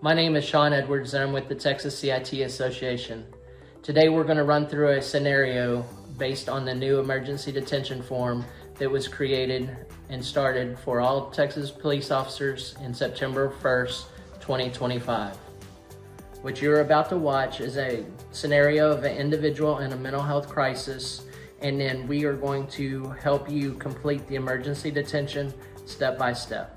My name is Sean Edwards and I'm with the Texas CIT Association. Today we're going to run through a scenario based on the new emergency detention form that was created and started for all Texas police officers in September 1st, 2025. What you're about to watch is a scenario of an individual in a mental health crisis, and then we are going to help you complete the emergency detention step by step.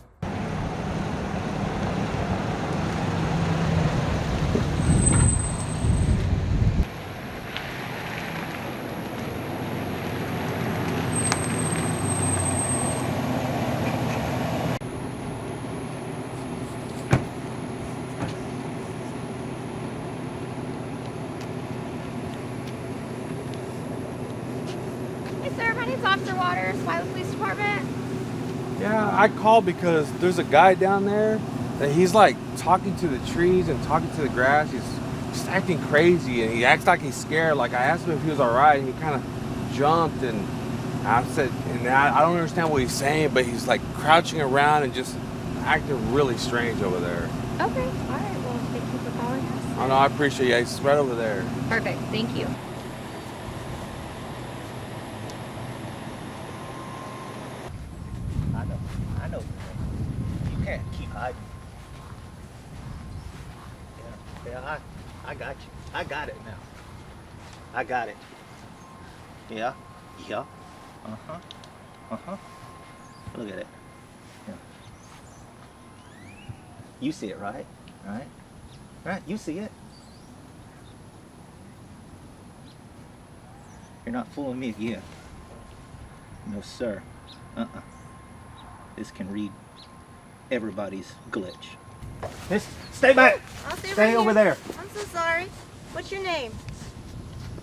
Hey sir, my name's Officer Waters, Wiley Police Department. Yeah, I called because there's a guy down there that he's like talking to the trees and talking to the grass. He's just acting crazy and he acts like he's scared. Like I asked him if he was all right and he kind of jumped and I said, and I don't understand what he's saying, but he's like crouching around and just acting really strange over there. Okay, all right, well, thank you for calling us. Oh no, I appreciate it. He's right over there. Perfect, thank you. I know. You can't keep hiding. Yeah, I got you. I got it now. I got it. Yeah. Look at it. Yeah. You see it, right? Right? You see it. You're not fooling me again. No, sir. This can read everybody's glitch. Miss, stay back. I'll stay Stay right over here. there. I'm so sorry. What's your name?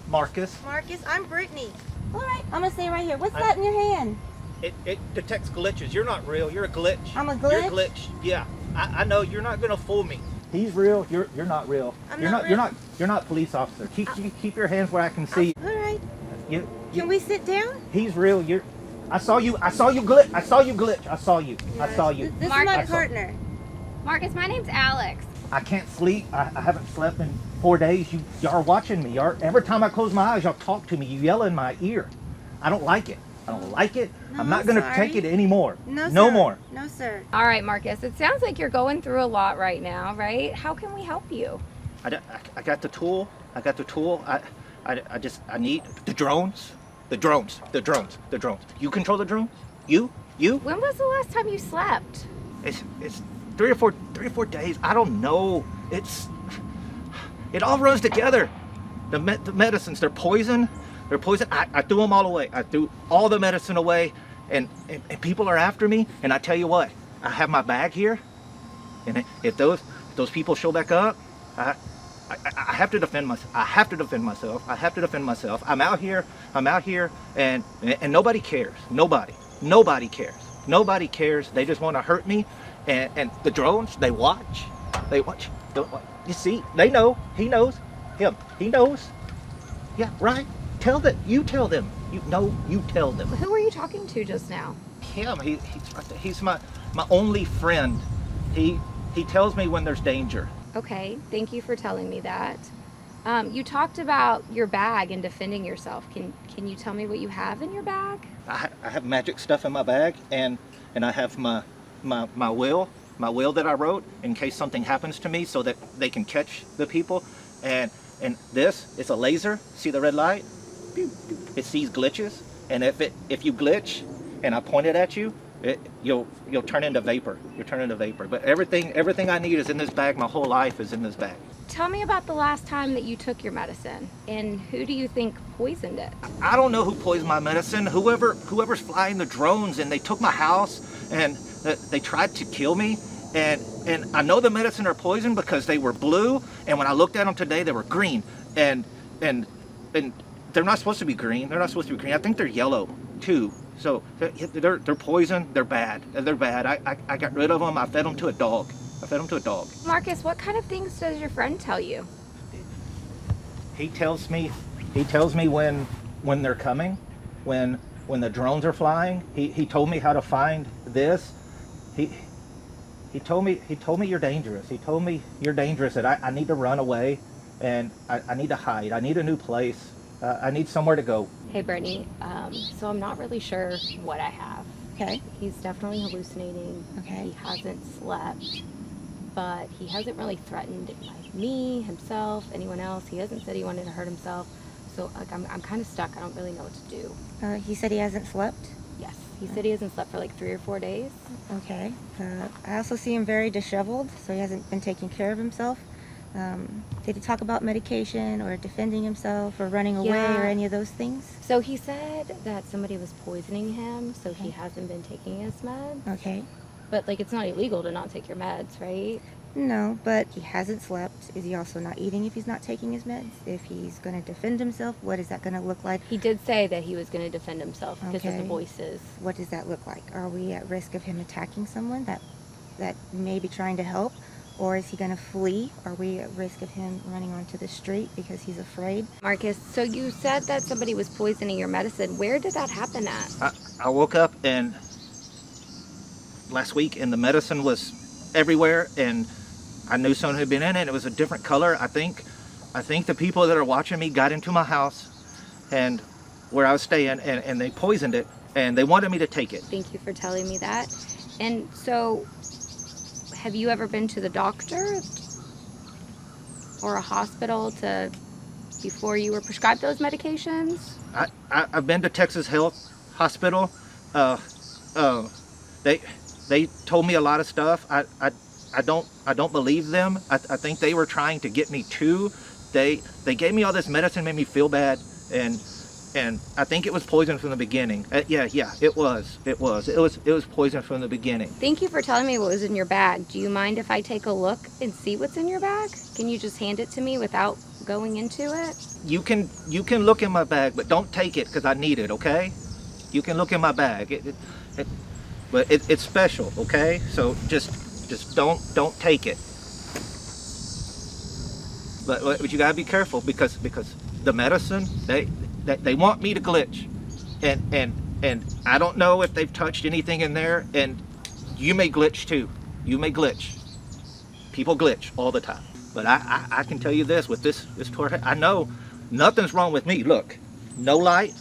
Marcus. Marcus. I'm Brittany. All right. I'm gonna stay right here. What's that in your hand? It detects glitches. You're not real. You're a glitch. I'm a glitch? You're a glitch. Yeah. I know. You're not gonna fool me. He's real. You're not real. I'm you're not not. real. You're not police officer. Keep your hands where I can see. All right. You. Can we sit down? He's real. I saw you glitch. I saw you glitch. I saw you. I saw you. This Mark, is my I saw- partner. Marcus, my name's Alex. I can't sleep. I haven't slept in 4 days. Y'all are watching me. Every time I close my eyes, y'all talk to me. You yell in my ear. I don't like it. No, I'm not gonna sorry. take it anymore. No, No sir. more. No, sir. All right, Marcus, it sounds like you're going through a lot right now, right? How can we help you? I got the tool. I need the drones. The drones. You control the drones? You? When was the last time you slept? It's 3 or 4 days. I don't know. It all runs together. The medicines, they're poison. I threw them all away. I threw all the medicine away, and people are after me. And I tell you what, I have my bag here, and if those people show back up, I have to defend myself. I have to defend myself. I'm out here, and nobody cares. Nobody cares. They just want to hurt me, and the drones, they watch. You see, they know. He knows. He knows. Yeah, right. You tell them. You tell them. Who were you talking to just now? Him. He's my only friend. He tells me when there's danger. Okay, thank you for telling me that. You talked about your bag and defending yourself. Can you tell me what you have in your bag? I have magic stuff in my bag, and I have my will that I wrote in case something happens to me, so that they can catch the people. And this, it's a laser. See the red light? It sees glitches, and if you glitch, and I point it at you, you'll turn into vapor. You'll turn into vapor. But everything I need is in this bag. My whole life is in this bag. Tell me about the last time that you took your medicine, and who do you think poisoned it? I don't know who poisoned my medicine. Whoever's flying the drones, and they took my house, and they tried to kill me. And I know the medicine are poisoned because they were blue, and when I looked at them today, they were green. And they're not supposed to be green. I think they're yellow too. So they're poison. They're bad. I got rid of them. I fed them to a dog. Marcus, what kind of things does your friend tell you? He tells me when they're coming, when the drones are flying. He told me how to find this. He He told me you're dangerous. He told me you're dangerous, that I need to run away, and I need to hide. I need a new place. I need somewhere to go. Hey, Brittany. So I'm not really sure what I have. Okay. He's definitely hallucinating. Okay. He hasn't slept, but he hasn't really threatened like me, himself, anyone else. He hasn't said he wanted to hurt himself. So like I'm kind of stuck. I don't really know what to do. He said he hasn't slept. Yes, he said he hasn't slept for like 3 or 4 days. Okay. I also see him very disheveled, so he hasn't been taking care of himself. Did he talk about medication or defending himself or running away Yeah. or any of those things? So he said that somebody was poisoning him, so he hasn't been taking his meds. Okay. But like it's not illegal to not take your meds, right? No, but he hasn't slept. Is he also not eating if he's not taking his meds? If he's going to defend himself, what is that going to look like? He did say that he was going to defend himself because of the Okay. voices. What does that look like? Are we at risk of him attacking someone that may be trying to help? Or is he going to flee? Are we at risk of him running onto the street because he's afraid? Marcus, so you said that somebody was poisoning your medicine. Where did that happen at? I woke up and last week, and the medicine was everywhere, and I knew someone had been in it. It was a different color. I think the people that are watching me got into my house and where I was staying, and they poisoned it, and they wanted me to take it. Thank you for telling me that. And so, have you ever been to the doctor or a hospital before you were prescribed those medications? I've been to Texas Health Hospital. They told me a lot of stuff. I don't believe them. I think they were trying to get me too. They gave me all this medicine, made me feel bad, and I think it was poison from the beginning. Yeah, it was poison from the beginning. Thank you for telling me what was in your bag. Do you mind if I take a look and see what's in your bag? Can you just hand it to me without going into it? You can look in my bag, but don't take it because I need it. Okay? You can look in my bag. But it's special. Okay? So just don't take it. But you gotta be careful because the medicine they want me to glitch, and I don't know if they've touched anything in there, and you may glitch too. You may glitch. People glitch all the time. But I can tell you this with this torch, I know nothing's wrong with me. Look, no light,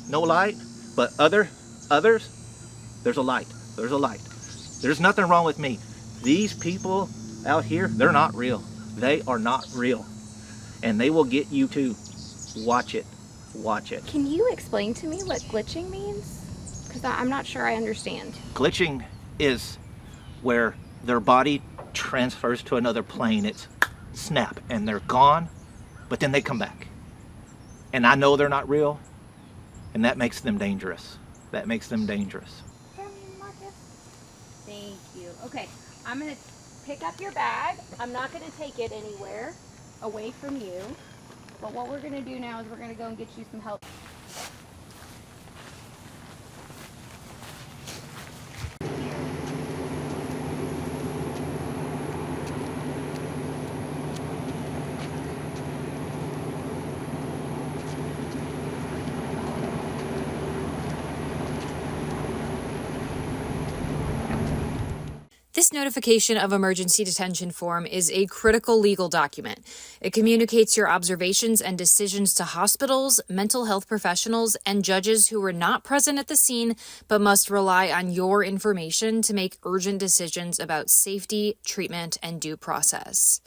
but others, there's a light. There's nothing wrong with me. These people out here, they're not real. They are not real. And they will get you too. Watch it. Can you explain to me what glitching means? Because I'm not sure I understand. Glitching is where their body transfers to another plane. It's snap, and they're gone, but then they come back. And I know they're not real, and that makes them dangerous. Thank you. Okay, I'm going to pick up your bag. I'm not going to take it anywhere away from you. But what we're going to do now is we're going to go and get you some help. This notification of emergency detention form is a critical legal document. It communicates your observations and decisions to hospitals, mental health professionals, and judges who were not present at the scene but must rely on your information to make urgent decisions about safety, treatment, and due process.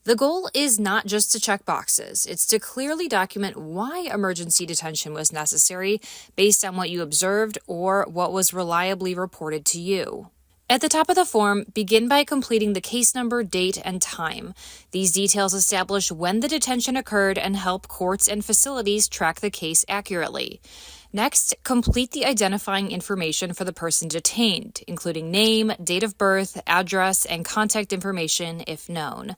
The goal is not just to check boxes, it's to clearly document why emergency detention was necessary based on what you observed or what was reliably reported to you. At the top of the form, begin by completing the case number, date, and time. These details establish when the detention occurred and help courts and facilities track the case accurately. Next, complete the identifying information for the person detained, including name, date of birth, address, and contact information if known.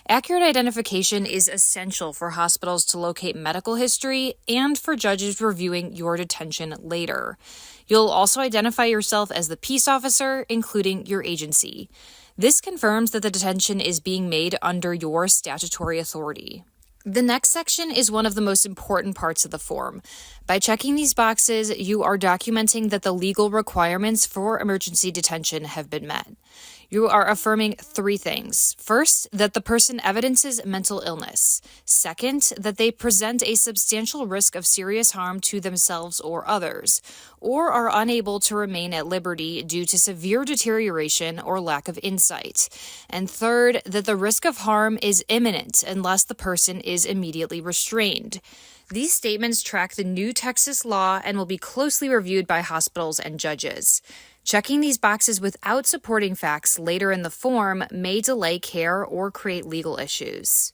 Accurate identification is essential for hospitals to locate medical history and for judges reviewing your detention later. You'll also identify yourself as the peace officer, including your agency. This confirms that the detention is being made under your statutory authority. The next section is one of the most important parts of the form. By checking these boxes, you are documenting that the legal requirements for emergency detention have been met. You are affirming 3 things. First, that the person evidences mental illness. Second, that they present a substantial risk of serious harm to themselves or others, or are unable to remain at liberty due to severe deterioration or lack of insight. And third, that the risk of harm is imminent unless the person is immediately restrained. These statements track the new Texas law and will be closely reviewed by hospitals and judges. Checking these boxes without supporting facts later in the form may delay care or create legal issues.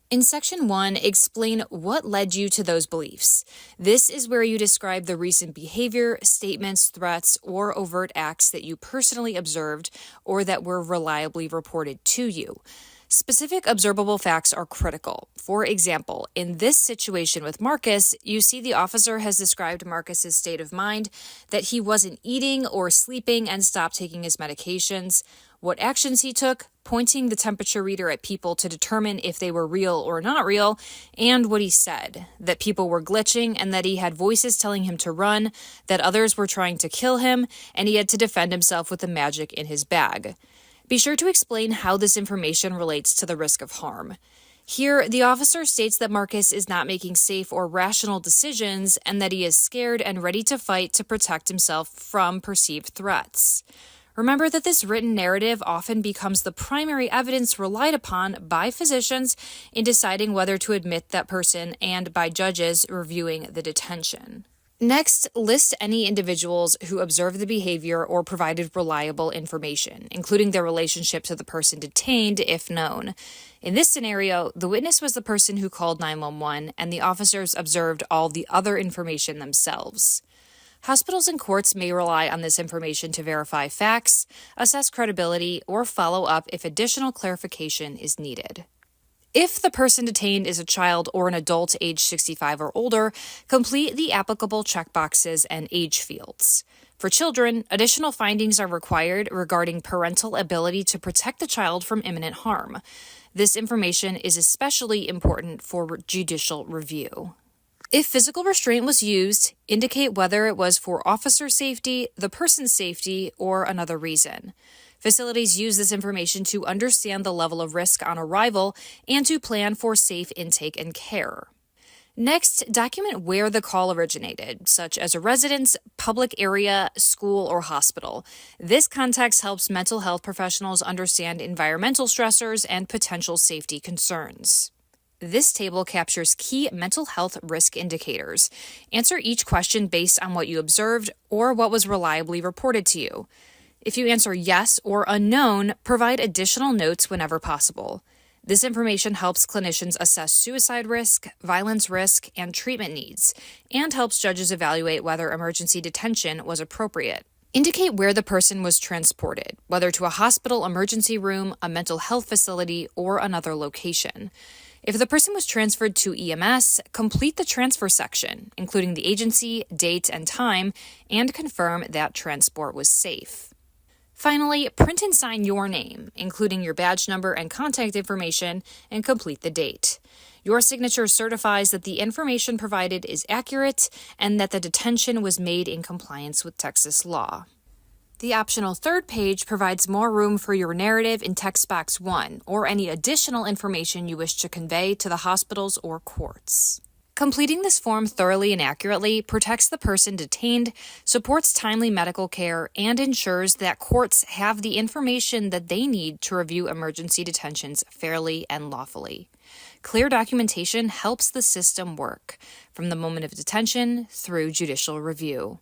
In Section 1, explain what led you to those beliefs. This is where you describe the recent behavior, statements, threats, or overt acts that you personally observed or that were reliably reported to you. Specific observable facts are critical. For example, in this situation with Marcus, you see the officer has described Marcus's state of mind, that he wasn't eating or sleeping and stopped taking his medications, what actions he took, pointing the temperature reader at people to determine if they were real or not real, and what he said, that people were glitching and that he had voices telling him to run, that others were trying to kill him, and he had to defend himself with the magic in his bag. Be sure to explain how this information relates to the risk of harm. Here, the officer states that Marcus is not making safe or rational decisions and that he is scared and ready to fight to protect himself from perceived threats. Remember that this written narrative often becomes the primary evidence relied upon by physicians in deciding whether to admit that person and by judges reviewing the detention. Next, list any individuals who observed the behavior or provided reliable information, including their relationship to the person detained, if known. In this scenario, the witness was the person who called 911, and the officers observed all the other information themselves. Hospitals and courts may rely on this information to verify facts, assess credibility, or follow up if additional clarification is needed. If the person detained is a child or an adult age 65 or older, complete the applicable checkboxes and age fields. For children, additional findings are required regarding parental ability to protect the child from imminent harm. This information is especially important for judicial review. If physical restraint was used, indicate whether it was for officer safety, the person's safety, or another reason. Facilities use this information to understand the level of risk on arrival and to plan for safe intake and care. Next, document where the call originated, such as a residence, public area, school, or hospital. This context helps mental health professionals understand environmental stressors and potential safety concerns. This table captures key mental health risk indicators. Answer each question based on what you observed or what was reliably reported to you. If you answer yes or unknown, provide additional notes whenever possible. This information helps clinicians assess suicide risk, violence risk, and treatment needs, and helps judges evaluate whether emergency detention was appropriate. Indicate where the person was transported, whether to a hospital emergency room, a mental health facility, or another location. If the person was transferred to EMS, complete the transfer section, including the agency, date, and time, and confirm that transport was safe. Finally, print and sign your name, including your badge number and contact information, and complete the date. Your signature certifies that the information provided is accurate and that the detention was made in compliance with Texas law. The optional third page provides more room for your narrative in text box 1 or any additional information you wish to convey to the hospitals or courts. Completing this form thoroughly and accurately protects the person detained, supports timely medical care, and ensures that courts have the information that they need to review emergency detentions fairly and lawfully. Clear documentation helps the system work, from the moment of detention through judicial review.